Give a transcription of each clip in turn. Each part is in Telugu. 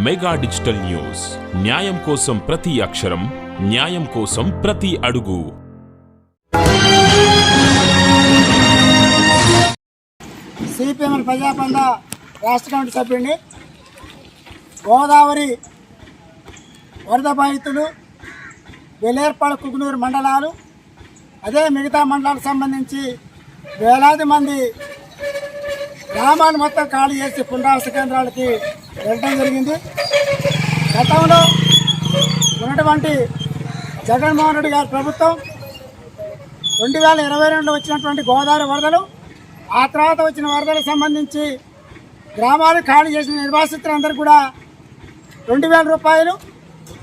మెగా డిజిటల్ న్యూస్, న్యాయం కోసం ప్రతి అక్షరం, న్యాయం కోసం ప్రతి అడుగు. సిపిఎం ప్రజాపంద రాష్ట్ర కమిటీ సభ్యుడిని. గోదావరి వరద బాధితులు వెల్లేర్పాడు, కుకునూరు మండలాలు, అదే మిగతా మండలాలకు సంబంధించి వేలాది మంది గ్రామాలు మొత్తం ఖాళీ చేసి పునరావాస కేంద్రాలకి వెళ్ళడం జరిగింది. గతంలో ఉన్నటువంటి జగన్మోహన్ రెడ్డి గారి ప్రభుత్వం 2022లో వచ్చినటువంటి గోదావరి వరదలు, ఆ తర్వాత వచ్చిన వరదలకు సంబంధించి గ్రామాలు ఖాళీ చేసిన నిర్వాసితులందరూ కూడా 2000 రూపాయలు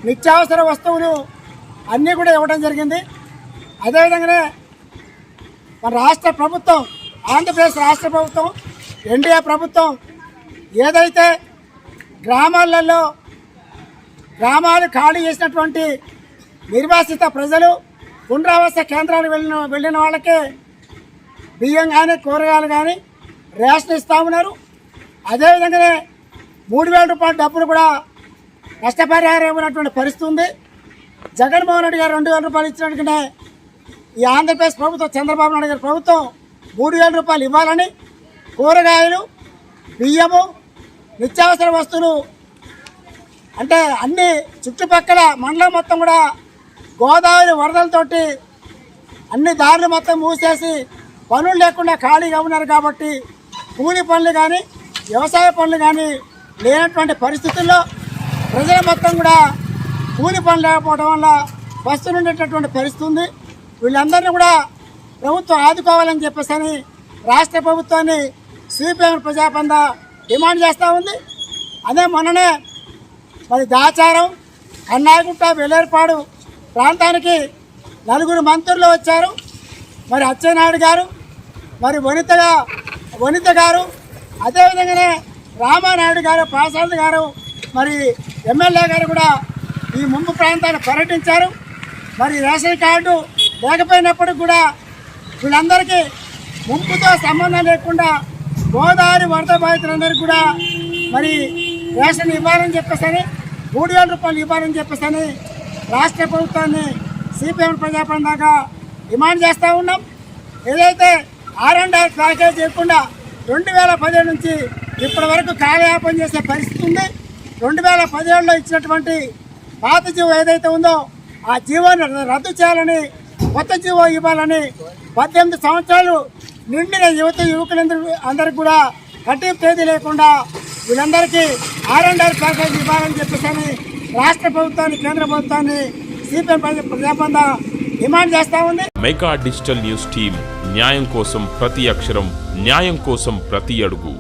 నిత్యావసర వస్తువులు అన్నీ కూడా ఇవ్వడం జరిగింది. అదేవిధంగానే మన రాష్ట్ర ప్రభుత్వం, ఆంధ్రప్రదేశ్ రాష్ట్ర ప్రభుత్వం, ఎన్డీఏ ప్రభుత్వం ఏదైతే గ్రామాలలో గ్రామాలు ఖాళీ చేసినటువంటి నిర్వాసిత ప్రజలు పునరావాస కేంద్రాలకు వెళ్ళిన వాళ్ళకే బియ్యం కానీ కూరగాయలు కానీ రేషన్ ఇస్తూ ఉన్నారు. అదేవిధంగానే 3000 రూపాయల డబ్బులు కూడా నష్టపరిహారం ఇవ్వనటువంటి పరిస్థితి ఉంది. జగన్మోహన్ రెడ్డి గారు 2000 రూపాయలు ఇచ్చినట్టుగానే ఈ ఆంధ్రప్రదేశ్ ప్రభుత్వం, చంద్రబాబు నాయుడు గారి ప్రభుత్వం 3000 రూపాయలు ఇవ్వాలని, కూరగాయలు, బియ్యము, నిత్యావసర వస్తువులు అంటే అన్ని చుట్టుపక్కల మండలం మొత్తం కూడా గోదావరి వరదలతోటి అన్ని దారులు మొత్తం మూసేసి పనులు లేకుండా ఖాళీగా ఉన్నారు. కాబట్టి కూలి పనులు కానీ వ్యవసాయ పనులు కానీ లేనటువంటి పరిస్థితుల్లో ప్రజలు మొత్తం కూడా కూలి పనులు లేకపోవడం వల్ల బస్సులు ఉండేటటువంటి పరిస్థితి ఉంది. వీళ్ళందరినీ కూడా ప్రభుత్వం ఆదుకోవాలని చెప్పేసి రాష్ట్ర ప్రభుత్వాన్ని సిపిఎం ప్రజాపంద డిమాండ్ చేస్తూ ఉంది. అదే మొన్ననే మరి దాచారం, కన్నాయగుట్ట, వెల్లేర్పాడు ప్రాంతానికి 4 మంత్రులు వచ్చారు. మరి అచ్చెన్నాయుడు గారు, మరి వనిత గారు, అదేవిధంగానే రామానాయుడు గారు, పాసాది గారు, మరి ఎమ్మెల్యే గారు కూడా ఈ ముంపు ప్రాంతాన్ని పర్యటించారు. మరి రేషన్ కార్డు లేకపోయినప్పటికి కూడా వీళ్ళందరికీ ముంపుతో సంబంధం లేకుండా గోదావరి వరద బాధితులందరికీ కూడా మరి రేషన్ ఇవ్వాలని చెప్పేసి, 3000 రూపాయలు ఇవ్వాలని చెప్పేసి రాష్ట్ర ప్రభుత్వాన్ని సిపిఎం ప్రజాపందాగా డిమాండ్ చేస్తూ ఉన్నాం. ఏదైతే R&R ప్యాకేజ్ చేయకుండా 2017 నుంచి ఇప్పటి వరకు కాలయాపన చేసే పరిస్థితి ఉంది. 2017లో ఇచ్చినటువంటి పాత జీవో ఏదైతే ఉందో ఆ జీవోని రద్దు చేయాలని, కొత్త జీవో ఇవ్వాలని, 18 సంవత్సరాలు నిండిన యువకులందరికీ కూడా కట్టింపు తేదీ లేకుండా వీళ్ళందరికీ R&R ప్యాకేజ్ ఇవ్వాలని చెప్పేసి రాష్ట్ర ప్రభుత్వాన్ని, కేంద్ర ప్రభుత్వాన్ని సిపిఎం ప్రజాపంద డిమాండ్ చేస్తూ ఉంది. మెగా డిజిటల్ న్యూస్ టీం, న్యాయం కోసం ప్రతి అక్షరం, న్యాయం కోసం ప్రతి అడుగు.